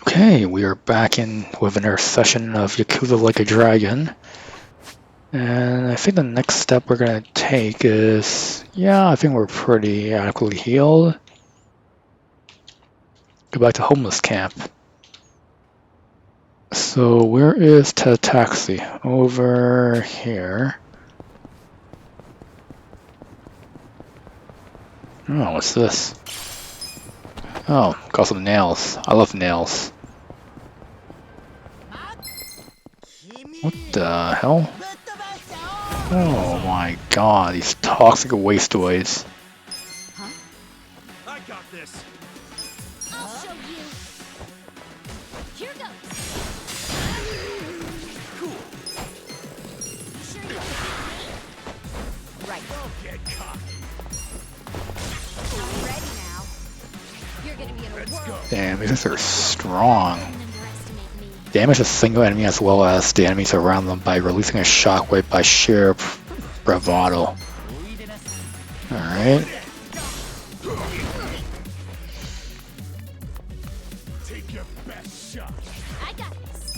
Okay, we are back in with another session of Yakuza Like a Dragon. And I think the next step we're going to take is... Yeah, I think we're pretty adequately healed. Go back to homeless camp. So where is Ted Taxi? Over here. Oh, what's this? Oh, got some nails. I love nails. What the hell? Oh my god, these toxic wasteoids. Huh? I got this. I'll show you. Here goes. Cool. You sure you can beat me? Right. Don't get cocky. I'm ready now. You're gonna be in a Let's whirl. go. Damn, these are strong. Don't underestimate me. Damage a single enemy as well as the enemies around them by releasing a shockwave by sheer bravado. Alright. Take your best shot. I got this.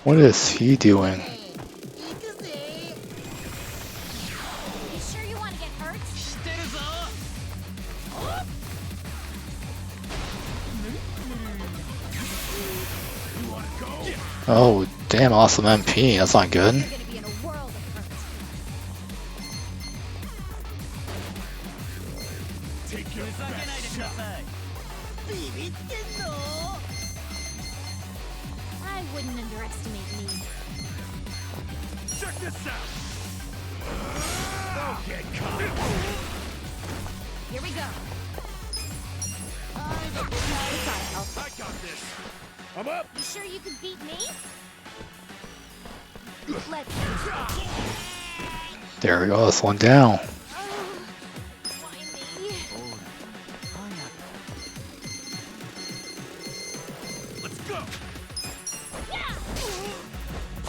What is he doing? You sure you want to get hurt? You wanna go? Oh, damn, awesome MP. That's not good. You're gonna be in a world of hurt. Take your best shot. I wouldn't underestimate me. Check this out. Don't get cocky. Here we go. I got this. I'm up. You sure you can beat me? Let's There we go, that's one down. Why me? Let's go.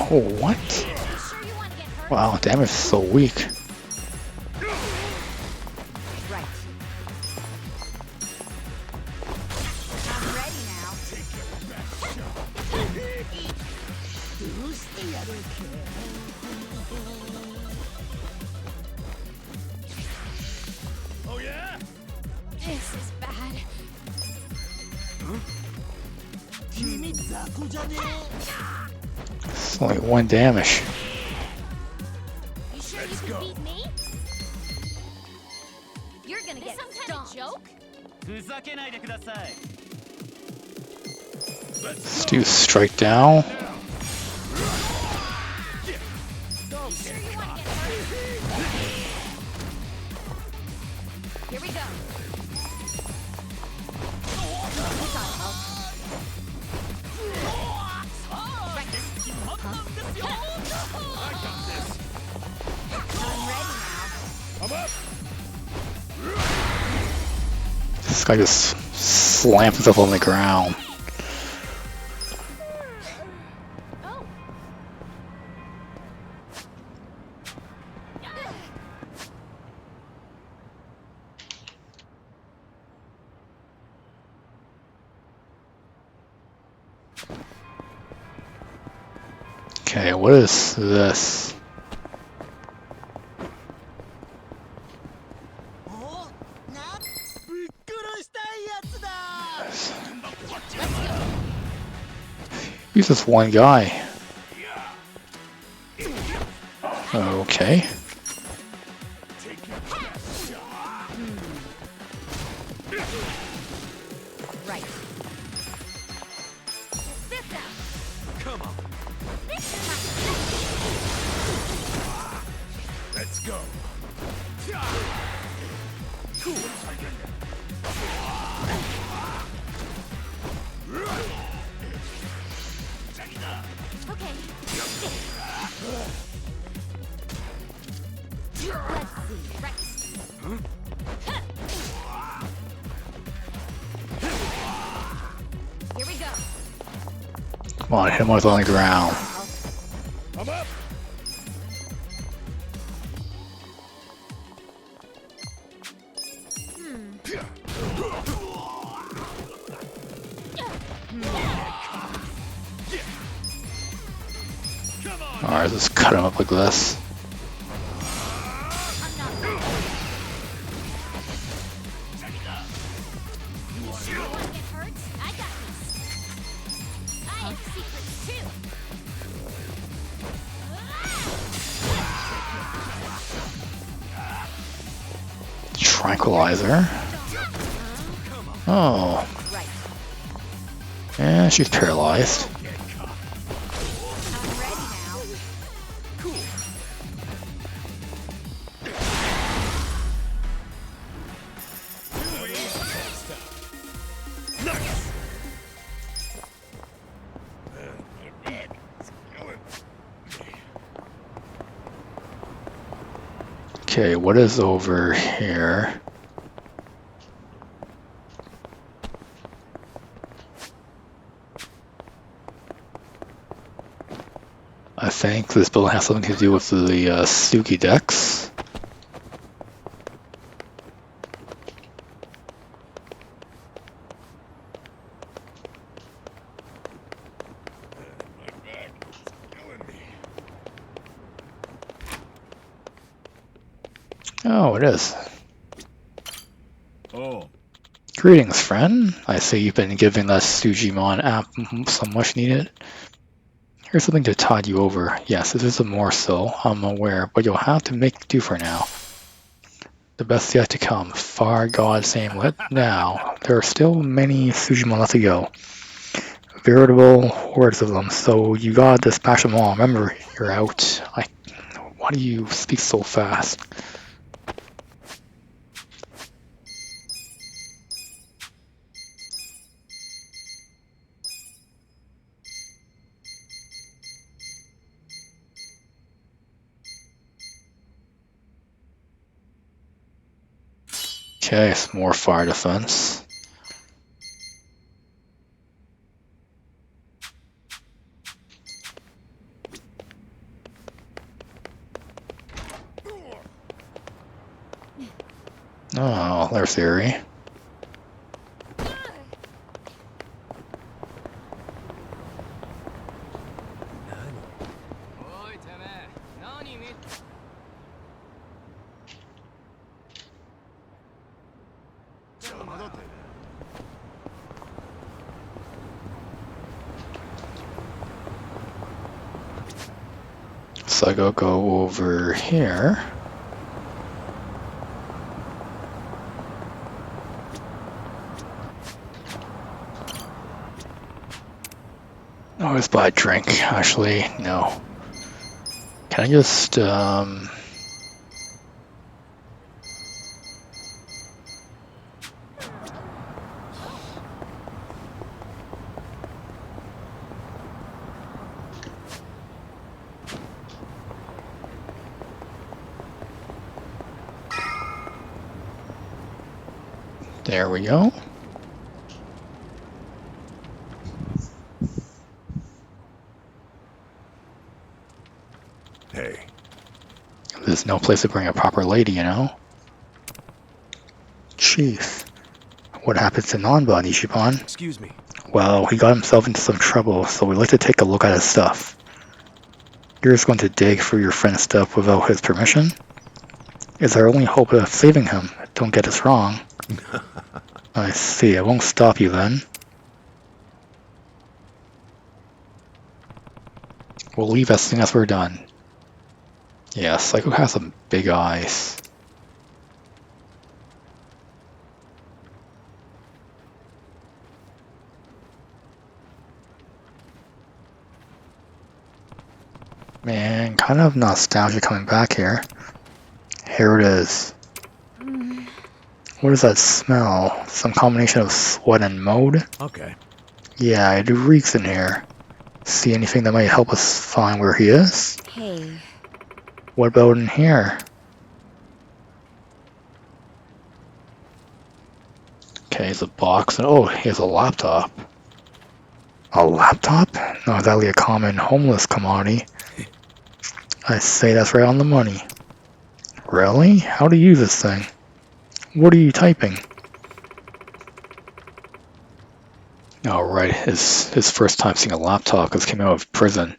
Oh, what? You sure you want to get hurt? Wow, damage is so weak. Right. I'm ready now. Take your best shot. Oh yeah? This is bad. It's only one damage. You sure Let's you go. can beat me? You're gonna get some kind of joke? ふざけないでください。 Let's do strike down. You sure you want to get hurt? Here we go. This ought to help. Right. I got this. I'm ready now. I'm up. This guy just slams himself on the ground. Oh. Okay, what is this? He's just one guy. Okay. Take your best shot. Right. This out. Come on. This is Let's go. Cool. okay. Come on, hit him with on the ground. I'm up. Alright, let's cut him up like this. I'm not ready. You sure want to get hurt? I got this. I have secrets too. Tranquilizer. Oh. Right. Yeah, she's paralyzed. I'm ready now. Nice. My back is killing me. Okay, what is over here? I think this building has something to do with the Suki decks. My back is killing me. Oh, it is. Oh. Greetings, friend. I see you've been giving us Sujimon app some much needed. Here's something to tide you over. Yes, this is a morsel, I'm aware, but you'll have to make do for now. The best yet to come. Far God same lit. Now, there are still many Sujimon left to go. Veritable hordes of them, so you gotta dispatch them all. Remember, you're out. Why do you speak so fast? Okay, some more fire defense. Oh, there's theory. So I go over here. Oh, let's buy a drink. Actually, no. Can I just, there we go. Hey. There's no place to bring a proper lady, you know? Chief, what happened to Nanban, Ichiban? Excuse me. Well, he got himself into some trouble, so we'd like to take a look at his stuff. You're just going to dig through your friend's stuff without his permission? It's our only hope of saving him. Don't get us wrong. I see, I won't stop you then. We'll leave as soon as we're done. Yeah, Psycho has some big eyes. Man, kind of nostalgia coming back here. Here it is. What is that smell? Some combination of sweat and mold? Okay. Yeah, it reeks in here. See anything that might help us find where he is? Hey. What about in here? Okay, it's a box. Oh, he has a laptop. A laptop? Not exactly a common homeless commodity. I say that's right on the money. Really? How do you use this thing? What are you typing? Alright, his first time seeing a laptop because he came out of prison.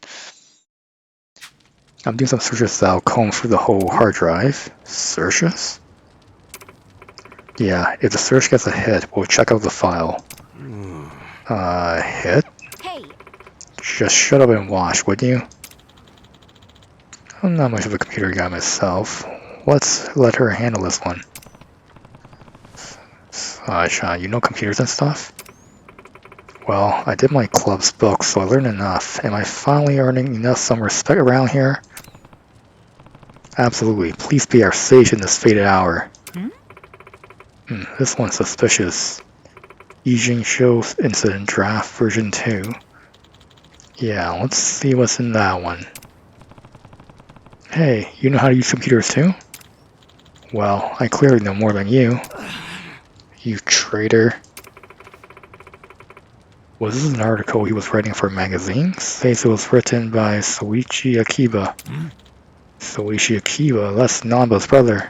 I'm doing some searches that'll comb through the whole hard drive. Searches? Yeah, if the search gets a hit, we'll check out the file. Hit? Hey, Just shut up and watch, would you? I'm not much of a computer guy myself. Let's let her handle this one. Sean, you know computers and stuff? Well, I did my club's book, so I learned enough. Am I finally earning enough some respect around here? Absolutely. Please be our sage in this fated hour. This one's suspicious. Yijing Shou's Incident Draft version 2. Yeah, let's see what's in that one. Hey, you know how to use computers too? Well, I clearly know more than you. You traitor. Was this an article he was writing for a magazine? Says it was written by Soichi Akiba. Soichi Akiba, that's Nanba's brother.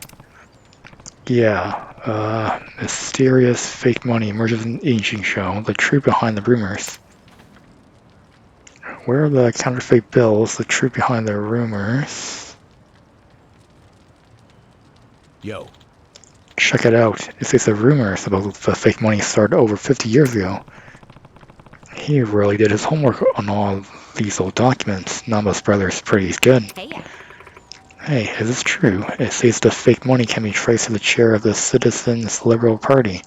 Yeah, mysterious fake money emerges in Yijing Show, the truth behind the rumors. Where are the counterfeit bills, the truth behind the rumors? Yo. Check it out. It says the rumors about the fake money started over 50 years ago. He really did his homework on all these old documents. Nanba's brother is pretty good. Hey, is this true? It says the fake money can be traced to the chair of the Citizens Liberal Party.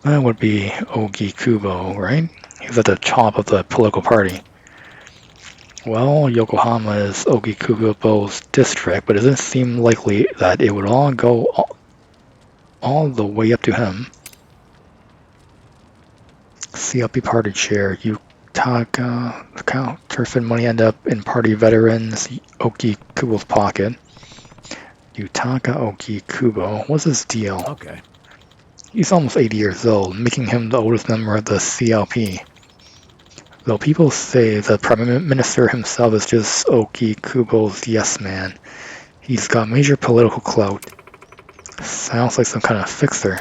That would be Ogi Kubo, right? He's at the top of the political party. Well, Yokohama is Ogi Kubo's district, but it doesn't seem likely that it would all go all the way up to him. CLP party chair, Yutaka counterfeit money end up in party veterans Ogi Kubo's pocket. Yutaka Ogi Kubo, what's his deal? Okay. He's almost 80 years old, making him the oldest member of the CLP. Though people say the Prime Minister himself is just Ogi Kubo's yes man, he's got major political clout. Sounds like some kind of fixer.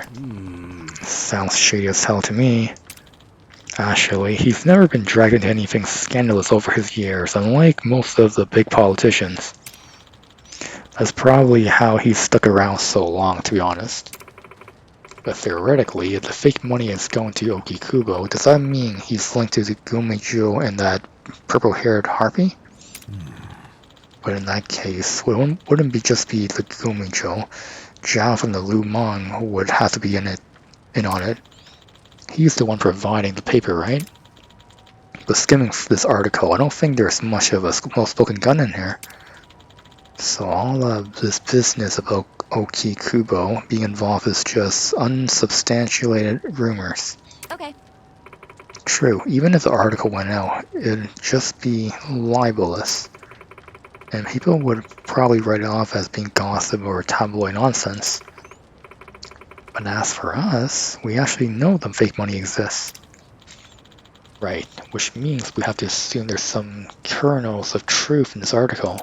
Sounds shady as hell to me. Actually, he's never been dragged into anything scandalous over his years, unlike most of the big politicians. That's probably how he's stuck around so long, to be honest. But theoretically, if the fake money is going to Ogi Kubo, does that mean he's linked to the Gumijo and that purple-haired harpy? But in that case, wouldn't it just be the Gumijo? Zhao from the Lu Meng would have to be in on it. He's the one providing the paper, right? But skimming this article, I don't think there's much of a well-spoken gun in here. So all of this business about Ogi Kubo being involved is just unsubstantiated rumors. okay. True, even if the article went out, it'd just be libelous. And people would probably write it off as being gossip or tabloid nonsense. But as for us, we actually know the fake money exists. Right, which means we have to assume there's some kernels of truth in this article.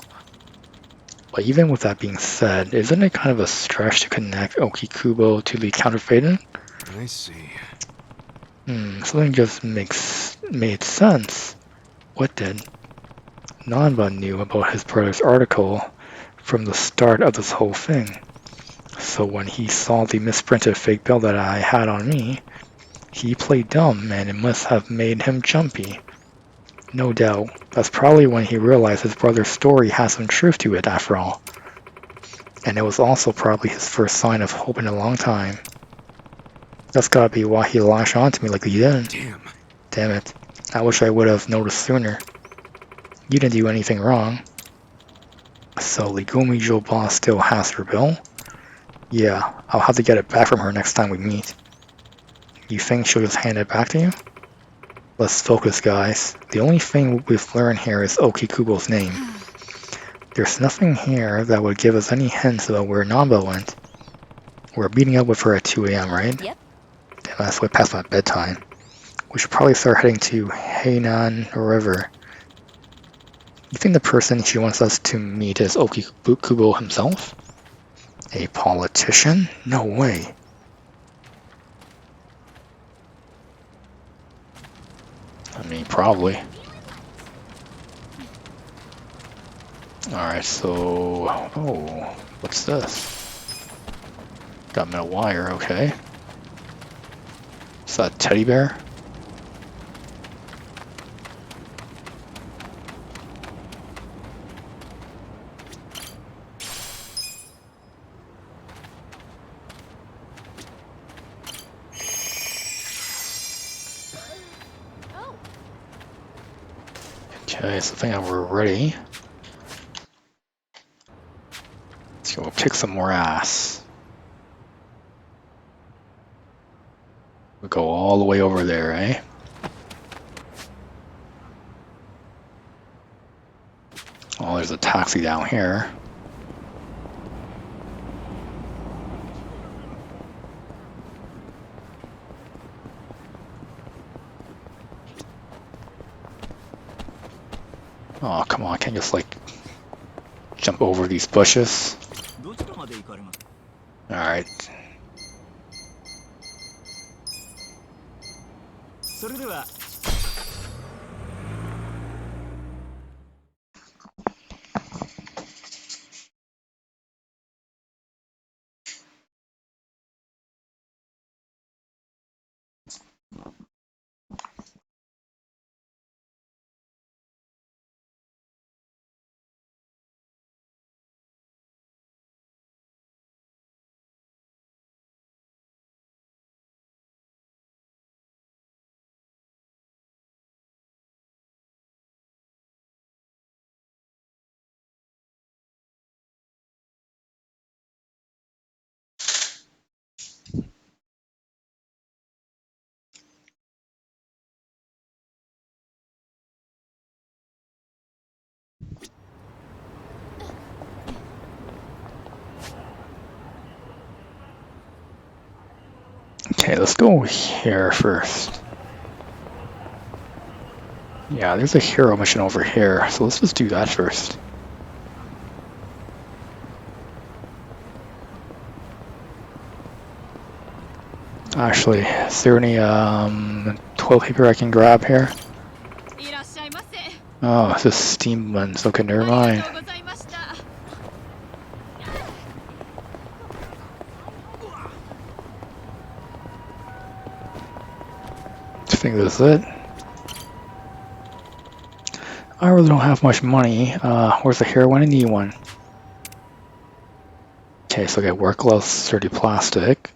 But even with that being said, isn't it kind of a stretch to connect Ogi Kubo to the counterfeiting? I see. Something just made sense. What did? Nanba knew about his brother's article from the start of this whole thing. So when he saw the misprinted fake bill that I had on me, he played dumb and it must have made him jumpy. No doubt. That's probably when he realized his brother's story has some truth to it after all. And it was also probably his first sign of hope in a long time. That's gotta be why he lashed onto me like he did. Damn it. I wish I would have noticed sooner. You didn't do anything wrong. So the Gumijo boss still has her bill? Yeah, I'll have to get it back from her next time we meet. You think she'll just hand it back to you? Let's focus, guys. The only thing we've learned here is Ogi Kubo's name. There's nothing here that would give us any hints about where Nanba went. We're meeting up with her at 2 AM, right? Yep. Damn, that's way past my bedtime. We should probably start heading to Hainan River. You think the person she wants us to meet is Okubo himself? A politician? No way. I mean, probably. Alright, so... Oh, what's this? Got metal wire, okay. Is that a teddy bear? Oh, Okay, so I think that we're ready. Let's go kick some more ass. We'll go all the way over there, eh? Oh, there's a taxi down here. Oh, come on, I can't just like jump over these bushes. どちらまで行かれます？ Alright. それでは Okay, let's go here first. Yeah, there's a hero mission over here, so let's just do that first. Actually, is there any toilet paper I can grab here? いらっしゃいませ。Oh, it's just steam buns. Okay, never あり mind. がとうございました。I think that's it. I really don't have much money. Where's the heroin? I need one. Okay, so I got work gloves, sturdy plastic.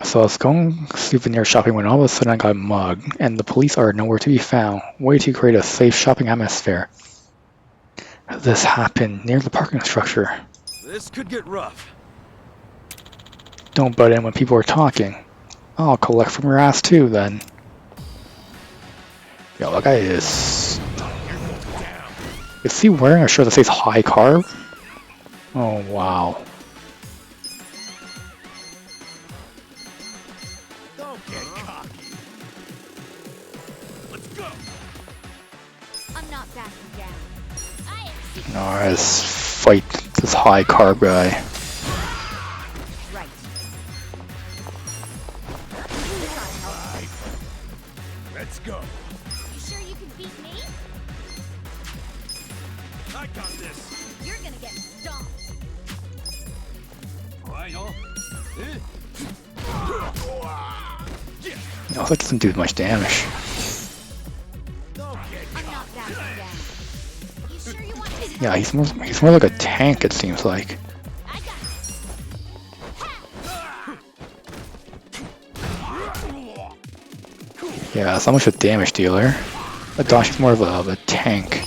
So I was going souvenir shopping when all of a sudden I got mugged, and the police are nowhere to be found. Way to create a safe shopping atmosphere. This happened near the parking structure. This could get rough. Don't butt in when people are talking. I'll collect from your ass too, then. Yo, that guy is... Is he wearing a shirt that says high carb? Oh, wow. Don't get cocky. Let's go. I'm not backing down. I am secret. Alright, let's fight this high carb guy. Right. Let's go. You sure you can beat me? I got this. You're gonna get stomped. 怖いの？え？ No, that doesn't do much damage. Don't get I'm not backing down. You sure you want to? Yeah, he's more like a tank, it seems like. I got this. Yeah, it's not much of a damage dealer. Adashi's more of a tank.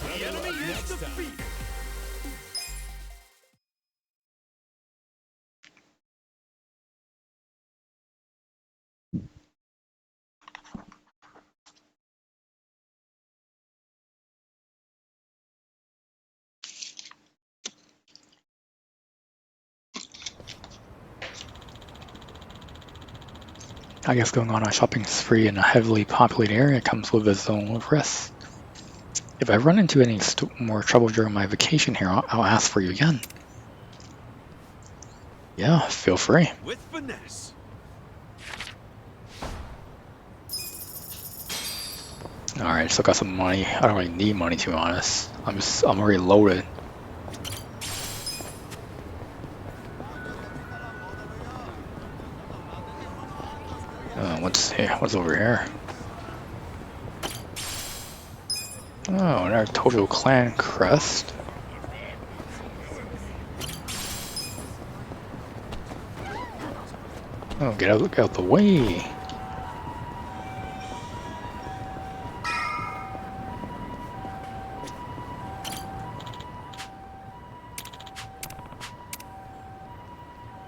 The enemy is defeated. I guess going on a shopping spree in a heavily populated area comes with its own risks. If I run into any more trouble during my vacation here, I'll ask for you again. Yeah, feel free. With finesse. Alright, still got some money. I don't really need money, to be honest. I'm already loaded. What's over here? Oh, another Tojo clan crest. Oh, get out the way.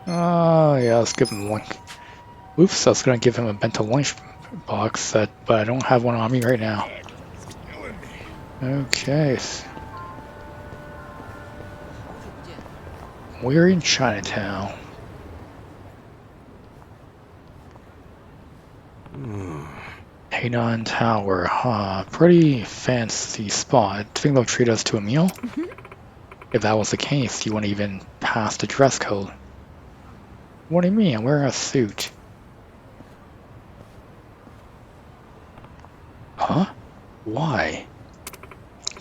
Oh, yeah, let's give him one. Oops, I was gonna give him a bento lunch box, but I don't have one on me right now. Okay. We're in Chinatown. Hainan Tower, huh? Pretty fancy spot. I think they'll treat us to a meal? If that was the case, you wouldn't even pass the dress code. What do you mean? I'm wearing a suit. Huh? Why?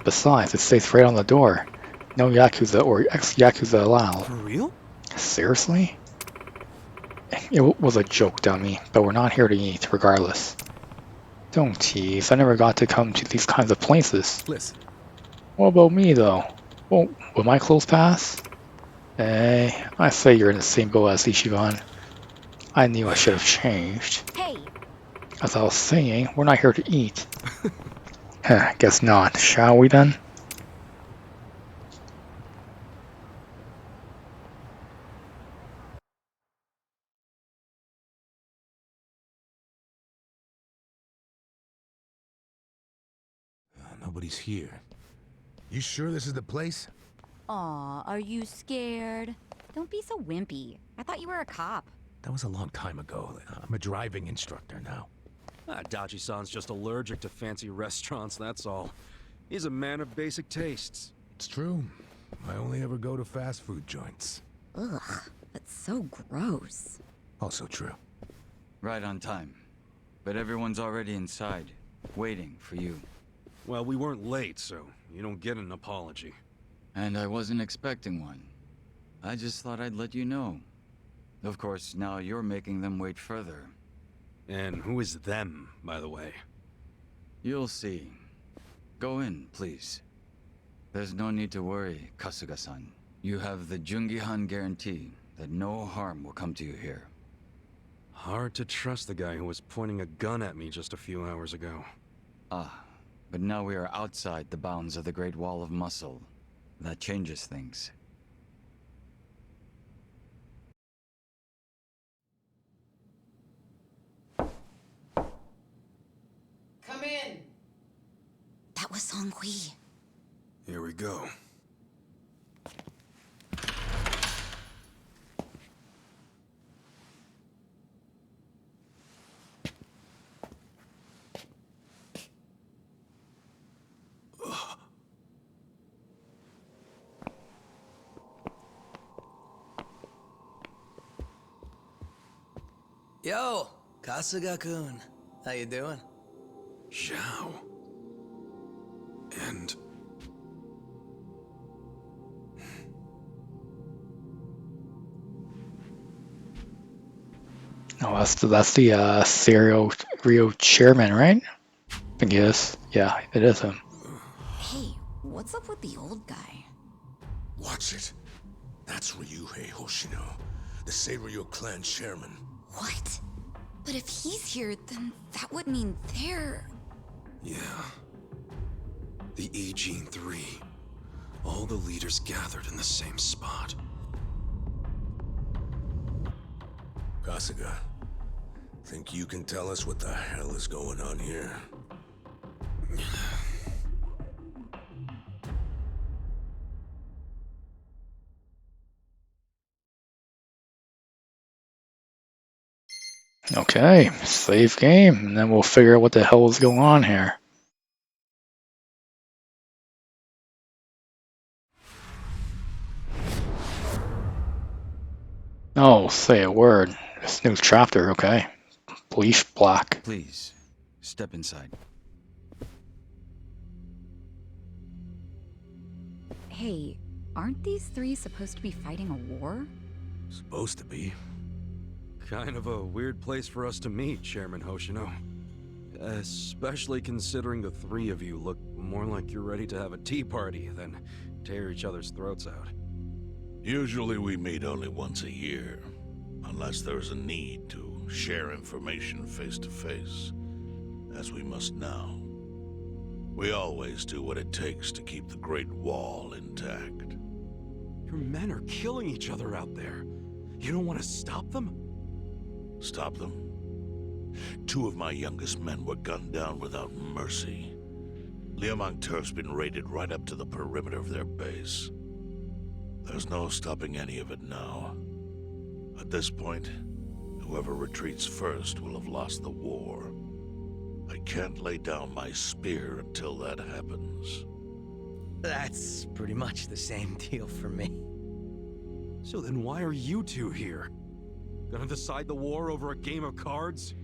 Besides, it states right on the door. No Yakuza or ex-Yakuza allowed. For real? Seriously? It was a joke, dummy, but we're not here to eat, regardless. Don't tease, I never got to come to these kinds of places. Listen. What about me, though? Well, will my clothes pass? Hey, I say you're in the same boat as Ichiban. I knew I should have changed. Hey, As I was saying, we're not here to eat. Guess not. Shall we then? Nobody's here. You sure this is the place? Aw, are you scared? Don't be so wimpy. I thought you were a cop. That was a long time ago. I'm a driving instructor now. Dachi-san's just allergic to fancy restaurants, that's all. He's a man of basic tastes. It's true. I only ever go to fast food joints. Ugh, that's so gross. Also true. Right on time. But everyone's already inside, waiting for you. Well, we weren't late, so you don't get an apology. And I wasn't expecting one. I just thought I'd let you know. Of course, now you're making them wait further. And who is them, by the way? You'll see. Go in, please. There's no need to worry, Kasuga-san. You have the Jungihan guarantee that no harm will come to you here. Hard to trust the guy who was pointing a gun at me just a few hours ago. Ah, but now we are outside the bounds of the Great Wall of Muscle. That changes things. Come in. That was Song Hui. Here we go. Yo, Kasuga-kun. How you doing? Zhao. And... Oh, that's the serial Rio chairman, right? I think it is. Yeah, it is him. Hey, what's up with the old guy? Watch it. That's Ryuhei Hoshino, the Seiryo clan chairman. What? But if he's here, then that would mean they're... Yeah. The Agene 3. All the leaders gathered in the same spot. Kasuga, think you can tell us what the hell is going on here? Okay, save game, and then we'll figure out what the hell is going on here. Oh, say a word. This new chapter, okay. Bleach black. Please, step inside. Hey, aren't these three supposed to be fighting a war? Supposed to be. Kind of a weird place for us to meet, Chairman Hoshino. Especially considering the three of you look more like you're ready to have a tea party than tear each other's throats out. Usually we meet only once a year, unless there's a need to share information face to face, as we must now. We always do what it takes to keep the Great Wall intact. Your men are killing each other out there. You don't want to stop them? Stop them? 2 of my youngest men were gunned down without mercy. Liumang Turf's been raided right up to the perimeter of their base. There's no stopping any of it now. At this point, whoever retreats first will have lost the war. I can't lay down my spear until that happens. That's pretty much the same deal for me. So then why are you two here? Gonna decide the war over a game of cards?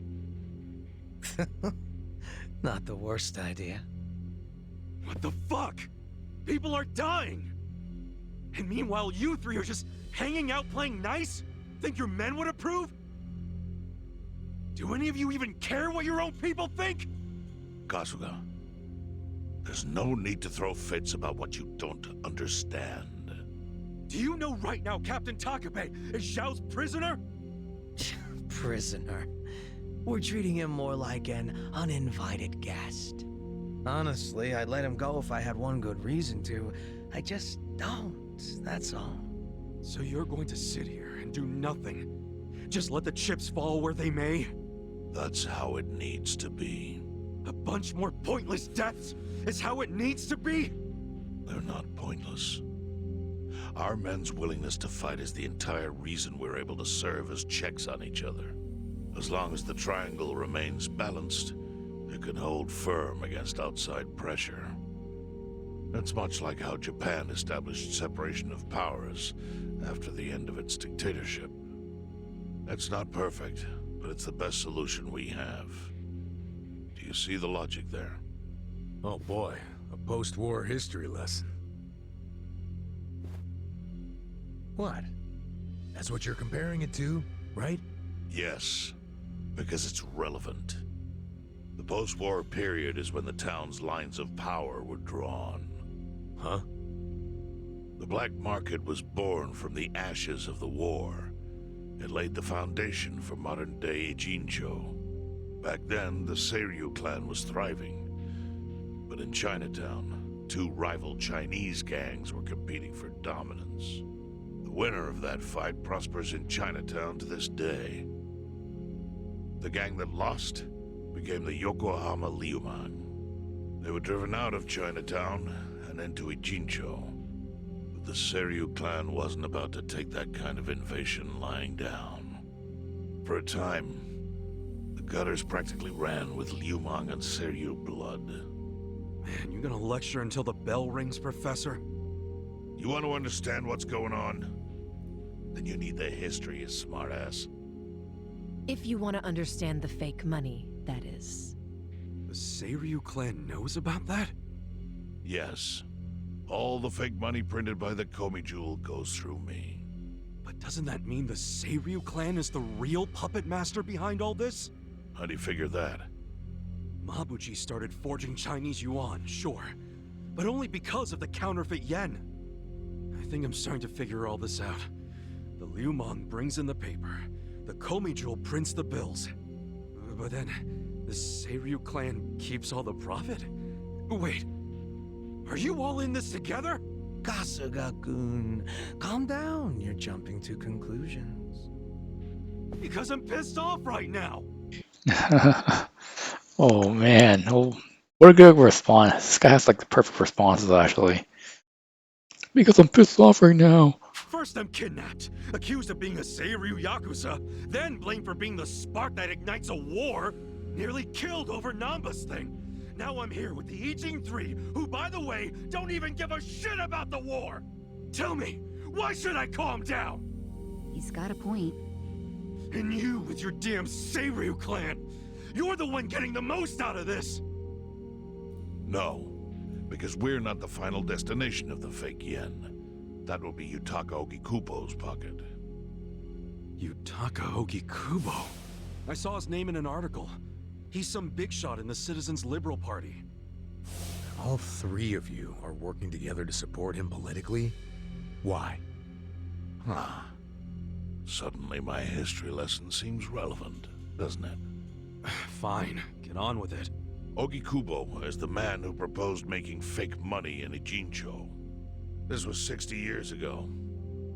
Not the worst idea. What the fuck? People are dying! And meanwhile you three are just hanging out playing nice? Think your men would approve? Do any of you even care what your own people think? Kasuga, there's no need to throw fits about what you don't understand. Do you know right now Captain Takabe is Zhao's prisoner? Prisoner. We're treating him more like an uninvited guest. Honestly, I'd let him go if I had one good reason to. I just don't, that's all. So you're going to sit here and do nothing? Just let the chips fall where they may? That's how it needs to be. A bunch more pointless deaths is how it needs to be? They're not pointless. Our men's willingness to fight is the entire reason we're able to serve as checks on each other. As long as the triangle remains balanced, it can hold firm against outside pressure. That's much like how Japan established separation of powers after the end of its dictatorship. It's not perfect, but it's the best solution we have. Do you see the logic there? Oh boy, a post-war history lesson. What? That's what you're comparing it to, right? Yes, because it's relevant. The post-war period is when the town's lines of power were drawn. Huh? The black market was born from the ashes of the war. It laid the foundation for modern-day Ijincho. Back then, the Seiryu clan was thriving. But in Chinatown, 2 rival Chinese gangs were competing for dominance. The winner of that fight prospers in Chinatown to this day. The gang that lost became the Yokohama Liumang. They were driven out of Chinatown and into Ijincho. But the Seiryu clan wasn't about to take that kind of invasion lying down. For a time, the gutters practically ran with Liumang and Seiryu blood. Man, you gonna lecture until the bell rings, Professor? You want to understand what's going on? Then you need the history, you smartass. If you want to understand the fake money, that is. The Seiryu clan knows about that? Yes. All the fake money printed by the Komi Jewel goes through me. But doesn't that mean the Seiryu clan is the real puppet master behind all this? How do you figure that? Mabuchi started forging Chinese yuan, sure. But only because of the counterfeit yen. I think I'm starting to figure all this out. The Liumang brings in the paper. The Komi Jewel prints the bills. But then, the Seiryu clan keeps all the profit? Wait, are you all in this together? Kasuga-kun, calm down. You're jumping to conclusions. Because I'm pissed off right now. Oh man, oh, what a good response. This guy has like the perfect responses actually. Because I'm pissed off right now. For First I'm kidnapped, accused of being a Seiryu Yakuza, then blamed for being the spark that ignites a war, nearly killed over Namba's thing. Now I'm here with the Ijing 3, who, by the way, don't even give a shit about the war! Tell me, why should I calm down? He's got a point. And you with your damn Seiryu clan! You're the one getting the most out of this! No, because we're not the final destination of the fake yen. That will be Yutaka Ogikubo's pocket. Yutaka Ogikubo? I saw his name in an article. He's some big shot in the Citizens Liberal Party. All three of you are working together to support him politically? Why? Huh. Suddenly my history lesson seems relevant, doesn't it? Fine, get on with it. Ogikubo is the man who proposed making fake money in Ijincho. This was 60 years ago.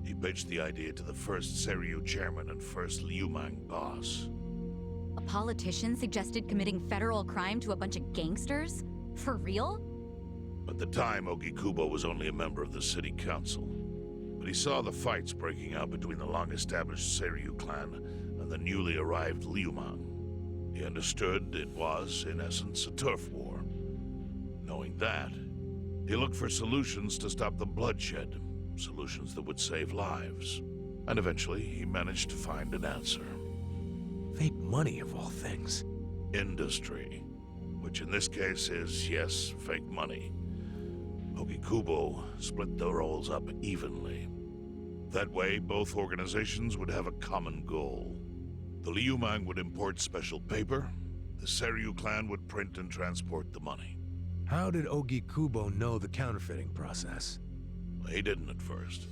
He pitched the idea to the first Seiryu chairman and first Liumang boss. A politician suggested committing federal crime to a bunch of gangsters? For real? At the time, Ogikubo was only a member of the city council. But he saw the fights breaking out between the long-established Seiryu clan and the newly arrived Liumang. He understood it was, in essence, a turf war. Knowing that, he looked for solutions to stop the bloodshed, solutions that would save lives. And eventually, he managed to find an answer. Fake money, of all things. Industry. Which in this case is, yes, fake money. Ogikubo split the roles up evenly. That way, both organizations would have a common goal. The Liumang would import special paper, the Seiryu clan would print and transport the money. How did Ogikubo know the counterfeiting process? He didn't at first.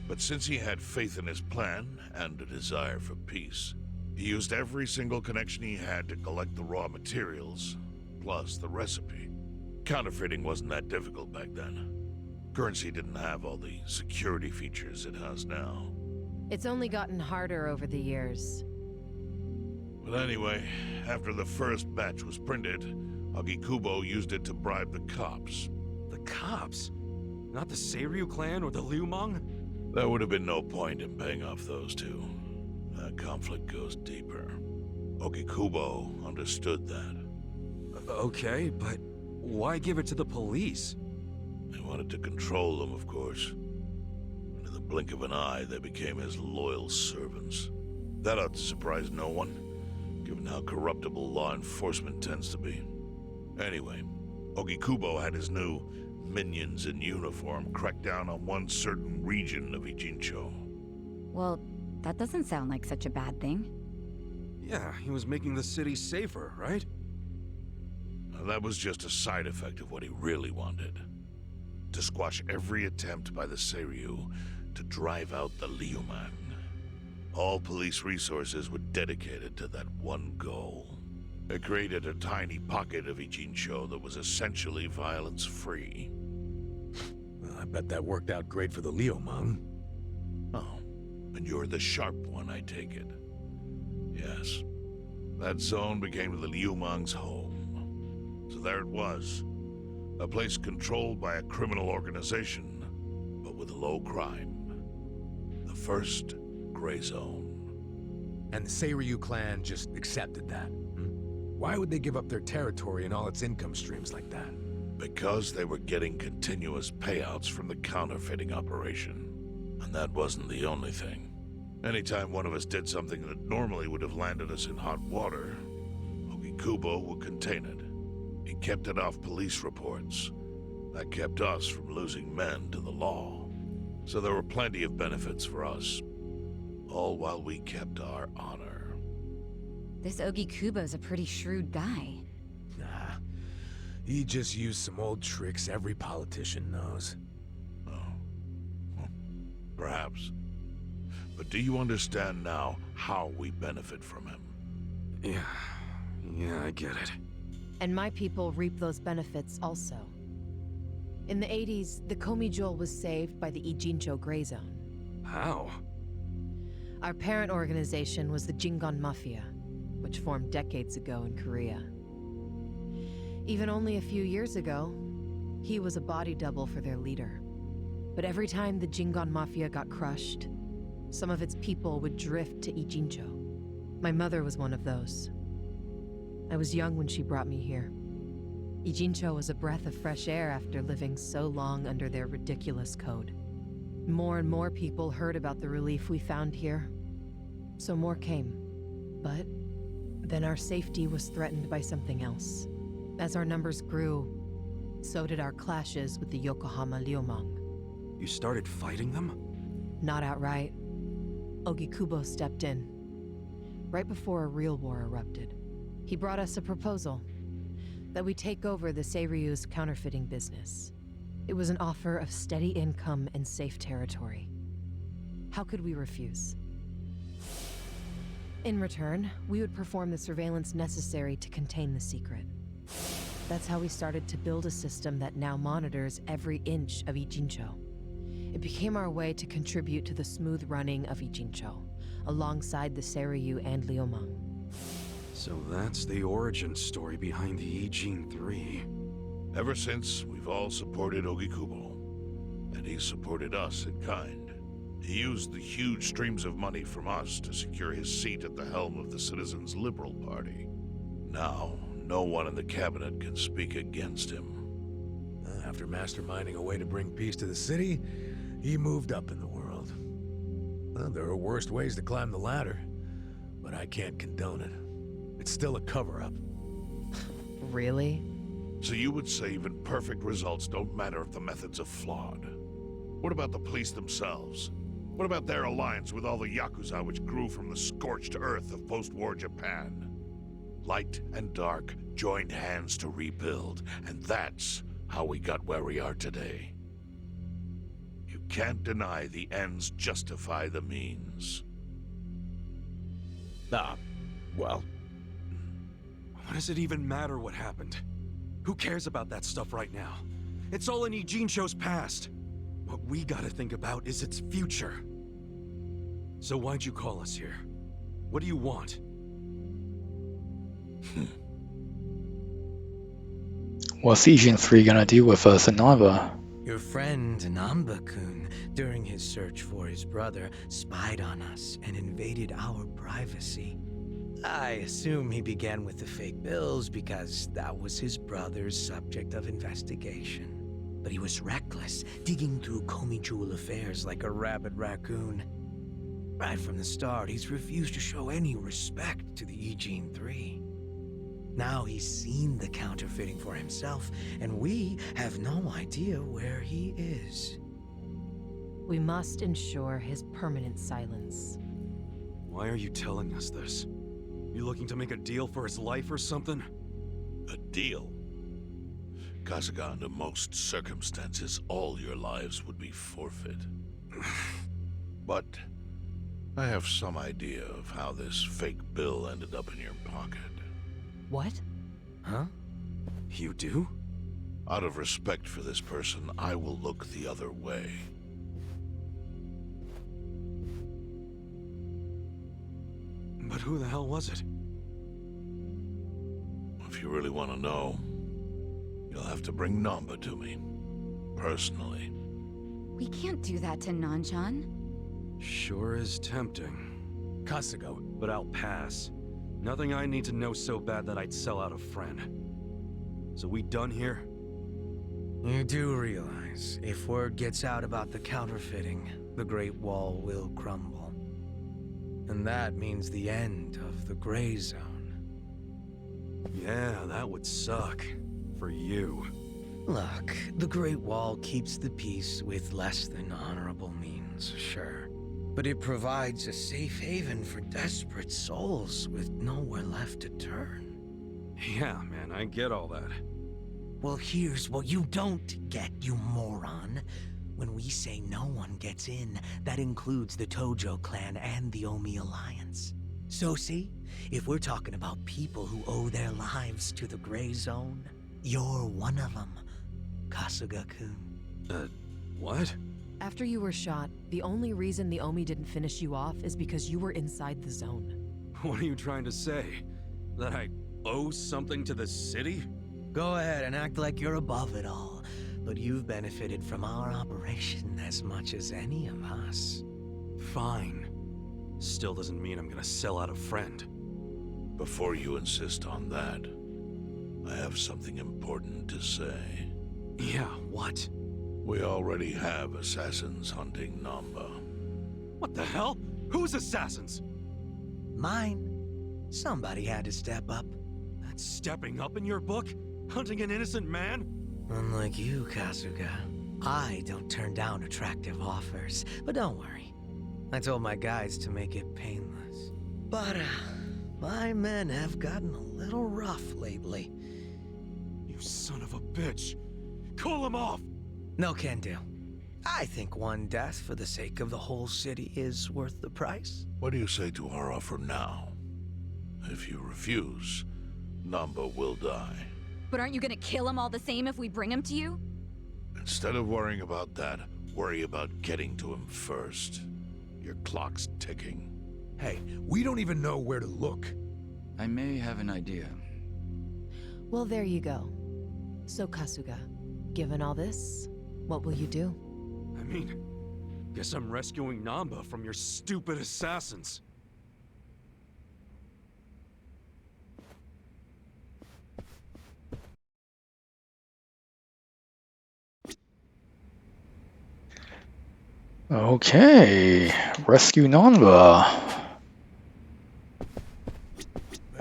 But since he had faith in his plan and a desire for peace, he used every single connection he had to collect the raw materials, plus the recipe. Counterfeiting wasn't that difficult back then. Currency didn't have all the security features it has now. It's only gotten harder over the years. But anyway, after the first batch was printed, Ogikubo used it to bribe the cops. The cops? Not the Seiryu clan or the Liumang? There would have been no point in paying off those two. That conflict goes deeper. Ogikubo understood that. Okay, but why give it to the police? They wanted to control them, of course. And in the blink of an eye, they became his loyal servants. That ought to surprise no one, given how corruptible law enforcement tends to be. Anyway, Ogikubo had his new minions in uniform crack down on one certain region of Ijincho. Well, that doesn't sound like such a bad thing. Yeah, he was making the city safer, right? Now, that was just a side effect of what he really wanted. To squash every attempt by the Seiryu to drive out the Liumang. All police resources were dedicated to that one goal. It created a tiny pocket of Ijincho that was essentially violence-free. Well, I bet that worked out great for the Liumang. Oh, and you're the sharp one, I take it. Yes. That zone became the Liumang's home. So there it was. A place controlled by a criminal organization, but with low crime. The first gray zone. And the Seiryu clan just accepted that. Why would they give up their territory and all its income streams like that? Because they were getting continuous payouts from the counterfeiting operation. And that wasn't the only thing. Anytime one of us did something that normally would have landed us in hot water, Ogikubo would contain it. He kept it off police reports. That kept us from losing men to the law. So there were plenty of benefits for us. All while we kept our honor. This Ogikubo's a pretty shrewd guy. Nah. He just used some old tricks every politician knows. Oh. Perhaps. But do you understand now how we benefit from him? Yeah, I get it. And my people reap those benefits also. In the 80s, the Komi was saved by the Ijincho Gray Zone. How? Our parent organization was the Jingon Mafia, which formed decades ago in Korea. Even only a few years ago, he was a body double for their leader. But every time the Jingon Mafia got crushed, some of its people would drift to Ijincho. My mother was one of those. I was young when she brought me here. Ijincho was a breath of fresh air after living so long under their ridiculous code. More and more people heard about the relief we found here, so more came. But then our safety was threatened by something else. As our numbers grew, so did our clashes with the Yokohama Liumang. You started fighting them? Not outright. Ogikubo stepped in, right before a real war erupted. He brought us a proposal, that we take over the Seiryu's counterfeiting business. It was an offer of steady income and safe territory. How could we refuse? In return, we would perform the surveillance necessary to contain the secret. That's how we started to build a system that now monitors every inch of Ijincho. It became our way to contribute to the smooth running of Ijincho, alongside the Seiryu and Liumang. So that's the origin story behind the Ijin 3. Ever since, we've all supported Ogikubo, and he supported us in kind. He used the huge streams of money from us to secure his seat at the helm of the Citizens' Liberal Party. Now, no one in the cabinet can speak against him. After masterminding a way to bring peace to the city, he moved up in the world. Well, there are worse ways to climb the ladder, but I can't condone it. It's still a cover-up. Really? So you would say even perfect results don't matter if the methods are flawed? What about the police themselves? What about their alliance with all the Yakuza which grew from the scorched earth of post-war Japan? Light and dark joined hands to rebuild, and that's how we got where we are today. You can't deny the ends justify the means. Well, What does it even matter what happened? Who cares about that stuff right now? It's all in Ijincho's past. What we gotta think about is its future. So why'd you call us here? What do you want? What's Ijin 3 gonna do with Zanava? Your friend Namba-kun, during his search for his brother, spied on us and invaded our privacy. I assume he began with the fake bills because that was his brother's subject of investigation. But he was reckless, digging through Komi Jewel affairs like a rabid raccoon. Right from the start, he's refused to show any respect to the Ijin 3. Now he's seen the counterfeiting for himself, and we have no idea where he is. We must ensure his permanent silence. Why are you telling us this? You looking to make a deal for his life or something? A deal? Kasuga, under most circumstances, all your lives would be forfeit. But I have some idea of how this fake bill ended up in your pocket. What? Huh? You do? Out of respect for this person, I will look the other way. But who the hell was it? If you really want to know, you'll have to bring Namba to me. Personally. We can't do that to Nanchan. Sure is tempting. Kasuga, But I'll pass. Nothing I need to know so bad that I'd sell out a friend. So we done here? You do realize, if word gets out about the counterfeiting, the Great Wall will crumble. And that means the end of the Gray Zone. Yeah, that would suck. For you. Look, the Great Wall keeps the peace with less than honorable means, sure. But it provides a safe haven for desperate souls with nowhere left to turn. Yeah, man, I get all that. Well, here's what you don't get, you moron. When we say no one gets in, that includes the Tojo clan and the Omi Alliance. So see, if we're talking about people who owe their lives to the Gray Zone, you're one of them, Kasuga-kun. What? After you were shot, the only reason the Omi didn't finish you off is because you were inside the zone. What are you trying to say? That I owe something to the city? Go ahead and act like you're above it all. but you've benefited from our operation as much as any of us. Fine. Still doesn't mean I'm gonna sell out a friend. Before you insist on that, I have something important to say. Yeah, what? We already have assassins hunting Namba. What the hell? Whose assassins? Mine. Somebody had to step up. That's stepping up in your book? Hunting an innocent man? Unlike you, Kasuga, I don't turn down attractive offers. But don't worry. I told my guys to make it painless. But, my men have gotten a little rough lately. You son of a bitch! Call him off! No can do. I think one death for the sake of the whole city is worth the price. What do you say to our offer now? If you refuse, Namba will die. But aren't you gonna kill him all the same if we bring him to you? Instead of worrying about that, worry about getting to him first. Your clock's ticking. Hey, we don't even know where to look. I may have an idea. Well, there you go. So, Kasuga, given all this, what will you do? I mean, guess I'm rescuing Namba from your stupid assassins. Okay, rescue Namba.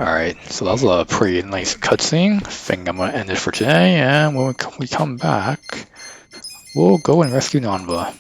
Alright, so that was a pretty nice cutscene. I think I'm gonna end it for today, and when we come back, we'll go and rescue Namba.